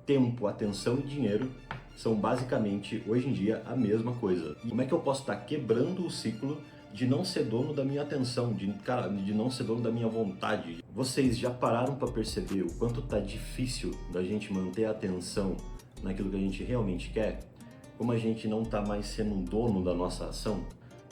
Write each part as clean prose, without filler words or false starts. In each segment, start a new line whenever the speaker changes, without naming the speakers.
tempo, atenção e dinheiro são basicamente, hoje em dia, a mesma coisa. E como é que eu posso estar quebrando o ciclo de não ser dono da minha atenção, de não ser dono da minha vontade? Vocês já pararam para perceber o quanto tá difícil da gente manter a atenção naquilo que a gente realmente quer? Como a gente não tá mais sendo um dono da nossa ação?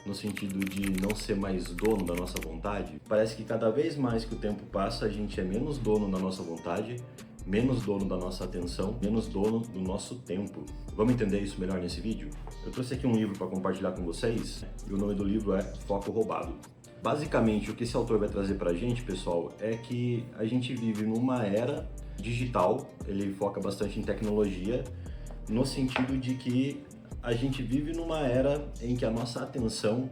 No sentido de não ser mais dono da nossa vontade? Parece que cada vez mais que o tempo passa, a gente é menos dono da nossa vontade, menos dono da nossa atenção, menos dono do nosso tempo. Vamos entender isso melhor nesse vídeo? Eu trouxe aqui um livro para compartilhar com vocês, e o nome do livro é Foco Roubado. Basicamente, o que esse autor vai trazer pra gente, pessoal, é que a gente vive numa era digital, ele foca bastante em tecnologia, no sentido de que a gente vive numa era em que a nossa atenção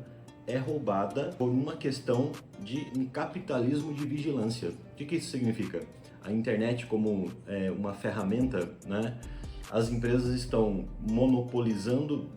é roubada por uma questão de um capitalismo de vigilância. O que isso significa? A internet como uma ferramenta, né? As empresas estão monopolizando,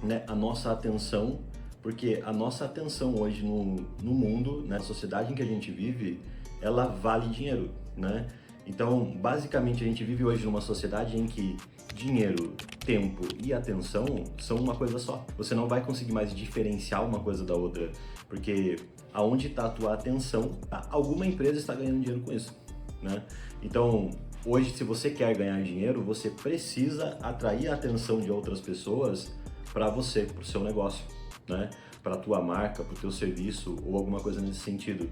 né, a nossa atenção, porque a nossa atenção hoje no mundo, na sociedade em que a gente vive, ela vale dinheiro, né? Então, basicamente, a gente vive hoje numa sociedade em que dinheiro, tempo e atenção são uma coisa só. Você não vai conseguir mais diferenciar uma coisa da outra, porque aonde está a tua atenção, alguma empresa está ganhando dinheiro com isso, né? Então, hoje, se você quer ganhar dinheiro, você precisa atrair a atenção de outras pessoas para você, para o seu negócio, né? Para a tua marca, para o teu serviço ou alguma coisa nesse sentido.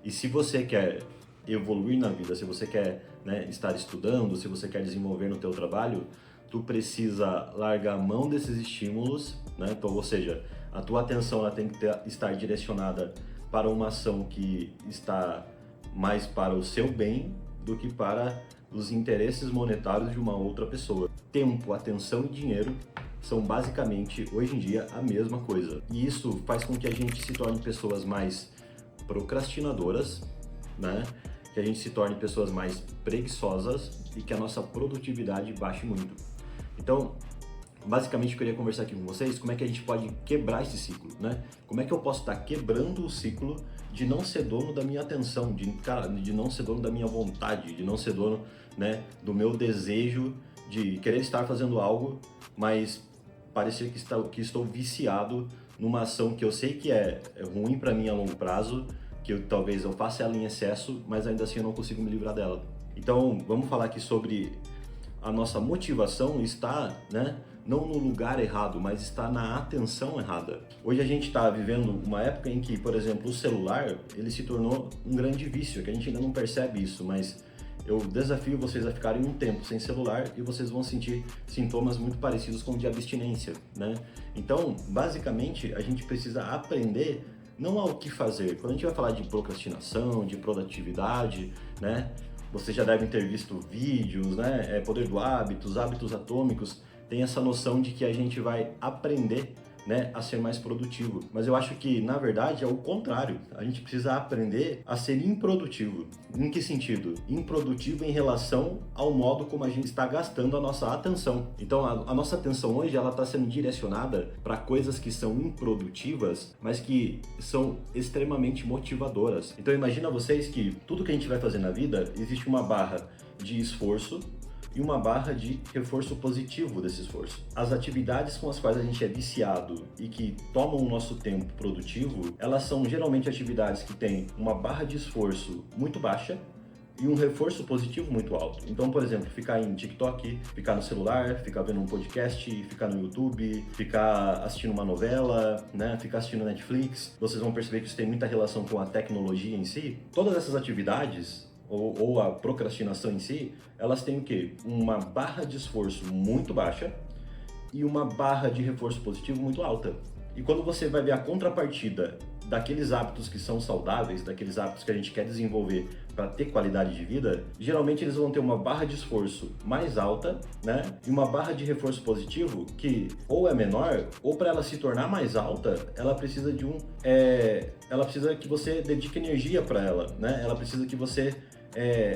E se você quer evoluir na vida, se você quer, né, estar estudando, se você quer desenvolver no teu trabalho, tu precisa largar a mão desses estímulos, né? Então, ou seja, a tua atenção ela tem que estar direcionada para uma ação que está mais para o seu bem do que para os interesses monetários de uma outra pessoa. Tempo, atenção e dinheiro são basicamente, hoje em dia, a mesma coisa. E isso faz com que a gente se torne pessoas mais procrastinadoras, né? Que a gente se torne pessoas mais preguiçosas e que a nossa produtividade baixe muito. Então, basicamente eu queria conversar aqui com vocês como é que a gente pode quebrar esse ciclo, né? Como é que eu posso estar quebrando o ciclo de não ser dono da minha atenção, de não ser dono da minha vontade, de não ser dono, né, do meu desejo de querer estar fazendo algo, mas parecer que estou viciado numa ação que eu sei que é ruim para mim a longo prazo, que talvez eu faça ela em excesso, mas ainda assim eu não consigo me livrar dela. Então, vamos falar aqui sobre a nossa motivação está, né, não no lugar errado, mas está na atenção errada. Hoje a gente está vivendo uma época em que, por exemplo, o celular, ele se tornou um grande vício, que a gente ainda não percebe isso, mas eu desafio vocês a ficarem um tempo sem celular e vocês vão sentir sintomas muito parecidos com o de abstinência, né? Então, basicamente, a gente precisa aprender não ao que fazer. Quando a gente vai falar de procrastinação, de produtividade, né? Vocês já devem ter visto vídeos, né? Poder do hábito, os hábitos atômicos, tem essa noção de que a gente vai aprender, né, a ser mais produtivo. Mas eu acho que, na verdade, é o contrário. A gente precisa aprender a ser improdutivo. Em que sentido? Improdutivo em relação ao modo como a gente está gastando a nossa atenção. Então, a nossa atenção hoje, ela está sendo direcionada para coisas que são improdutivas, mas que são extremamente motivadoras. Então, imagina vocês que tudo que a gente vai fazer na vida, existe uma barra de esforço e uma barra de reforço positivo desse esforço. As atividades com as quais a gente é viciado e que tomam o nosso tempo produtivo, elas são geralmente atividades que têm uma barra de esforço muito baixa e um reforço positivo muito alto. Então, por exemplo, ficar em TikTok, ficar no celular, ficar vendo um podcast, ficar no YouTube, ficar assistindo uma novela, né, ficar assistindo Netflix, vocês vão perceber que isso tem muita relação com a tecnologia em si. Todas essas atividades ou a procrastinação em si, elas têm o quê? Uma barra de esforço muito baixa e uma barra de reforço positivo muito alta. E quando você vai ver a contrapartida daqueles hábitos que são saudáveis, daqueles hábitos que a gente quer desenvolver para ter qualidade de vida, geralmente eles vão ter uma barra de esforço mais alta, né? E uma barra de reforço positivo que ou é menor, ou para ela se tornar mais alta, ela precisa de ela precisa que você dedique energia para ela, né? Ela precisa que você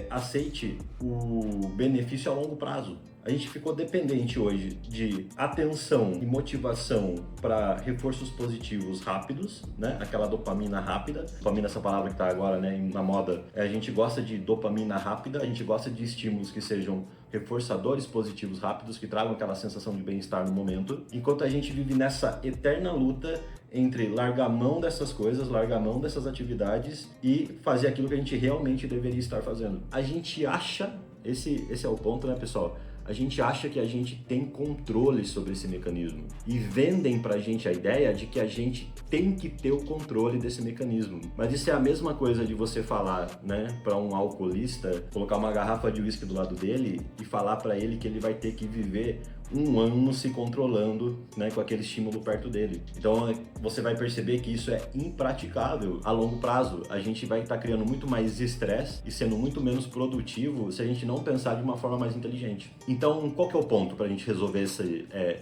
aceite o benefício a longo prazo. A gente ficou dependente hoje de atenção e motivação para reforços positivos rápidos, né? Aquela dopamina rápida. Dopamina, essa palavra que está agora, né, na moda. A gente gosta de dopamina rápida, a gente gosta de estímulos que sejam reforçadores positivos rápidos, que tragam aquela sensação de bem-estar no momento. Enquanto a gente vive nessa eterna luta entre largar a mão dessas coisas, largar a mão dessas atividades e fazer aquilo que a gente realmente deveria estar fazendo. A gente acha, esse é o ponto, né, pessoal? A gente acha que a gente tem controle sobre esse mecanismo e vendem pra gente a ideia de que a gente tem que ter o controle desse mecanismo. Mas isso é a mesma coisa de você falar, né, para um alcoolista, colocar uma garrafa de uísque do lado dele e falar para ele que ele vai ter que viver um ano se controlando, né, com aquele estímulo perto dele. Então você vai perceber que isso é impraticável a longo prazo. A gente vai estar criando muito mais estresse e sendo muito menos produtivo se a gente não pensar de uma forma mais inteligente. Então, qual que é o ponto para a gente resolver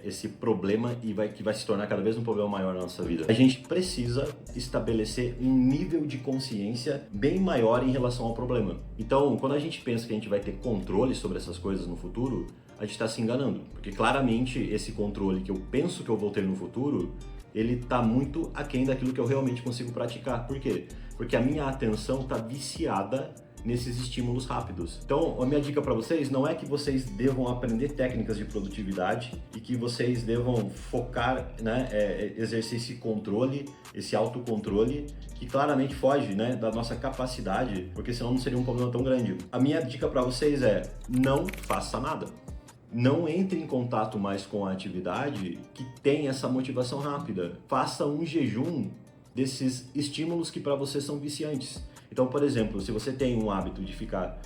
esse problema que vai se tornar cada vez um problema maior na nossa vida? A gente precisa estabelecer um nível de consciência bem maior em relação ao problema. Então, quando a gente pensa que a gente vai ter controle sobre essas coisas no futuro, a gente está se enganando, porque claramente esse controle que eu penso que eu vou ter no futuro, ele está muito aquém daquilo que eu realmente consigo praticar. Por quê? Porque a minha atenção está viciada nesses estímulos rápidos. Então, a minha dica para vocês não é que vocês devam aprender técnicas de produtividade e que vocês devam focar, né, exercer esse controle, esse autocontrole, que claramente foge, né, da nossa capacidade, porque senão não seria um problema tão grande. A minha dica para vocês é: não faça nada. Não entre em contato mais com a atividade que tem essa motivação rápida. Faça um jejum desses estímulos que para você são viciantes. Então, por exemplo, se você tem um hábito de ficar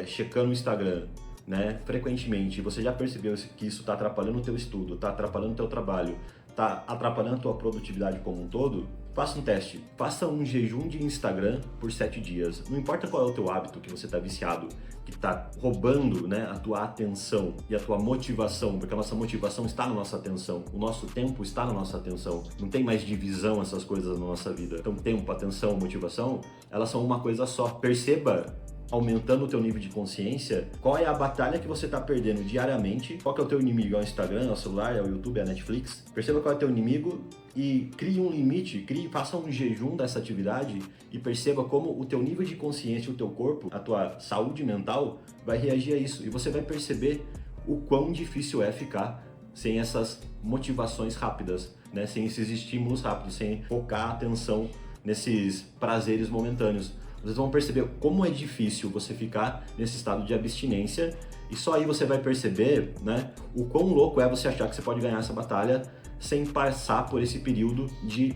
checando o Instagram, né, frequentemente, você já percebeu que isso está atrapalhando o teu estudo, está atrapalhando o teu trabalho, está atrapalhando a tua produtividade como um todo, faça um teste. Faça um jejum de Instagram por 7 dias. Não importa qual é o teu hábito que você está viciado, que está roubando, né, a tua atenção e a tua motivação, porque a nossa motivação está na nossa atenção, o nosso tempo está na nossa atenção. Não tem mais divisão essas coisas na nossa vida. Então, tempo, atenção, motivação, elas são uma coisa só. Perceba, aumentando o teu nível de consciência, qual é a batalha que você está perdendo diariamente, qual que é o teu inimigo, é o Instagram, é o celular, é o YouTube, é a Netflix. Perceba qual é o teu inimigo e crie um limite, faça um jejum dessa atividade e perceba como o teu nível de consciência, o teu corpo, a tua saúde mental vai reagir a isso. E você vai perceber o quão difícil é ficar sem essas motivações rápidas, né? Sem esses estímulos rápidos, sem focar a atenção nesses prazeres momentâneos. Vocês vão perceber como é difícil você ficar nesse estado de abstinência e só aí você vai perceber, né, o quão louco é você achar que você pode ganhar essa batalha sem passar por esse período de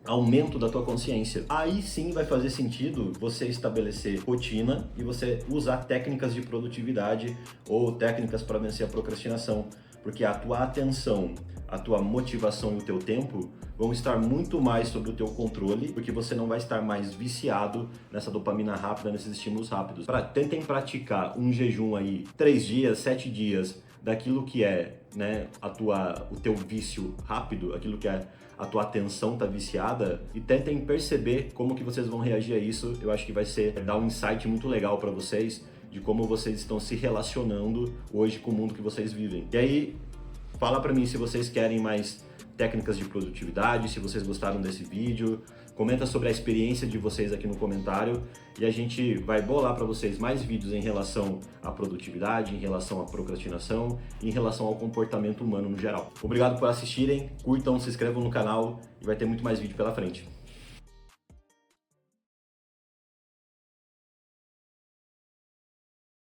aumento da tua consciência. Aí sim vai fazer sentido você estabelecer rotina e você usar técnicas de produtividade ou técnicas para vencer a procrastinação, porque a tua atenção, a tua motivação e o teu tempo vão estar muito mais sob o teu controle, porque você não vai estar mais viciado nessa dopamina rápida, nesses estímulos rápidos. Tentem praticar um jejum aí, 3 dias, 7 dias, daquilo que é, né, o teu vício rápido, aquilo que é a tua atenção tá viciada, e tentem perceber como que vocês vão reagir a isso. Eu acho que vai dar um insight muito legal para vocês de como vocês estão se relacionando hoje com o mundo que vocês vivem. E aí, fala para mim se vocês querem mais técnicas de produtividade, se vocês gostaram desse vídeo, comenta sobre a experiência de vocês aqui no comentário e a gente vai bolar para vocês mais vídeos em relação à produtividade, em relação à procrastinação e em relação ao comportamento humano no geral. Obrigado por assistirem, curtam, se inscrevam no canal e vai ter muito mais vídeo pela frente.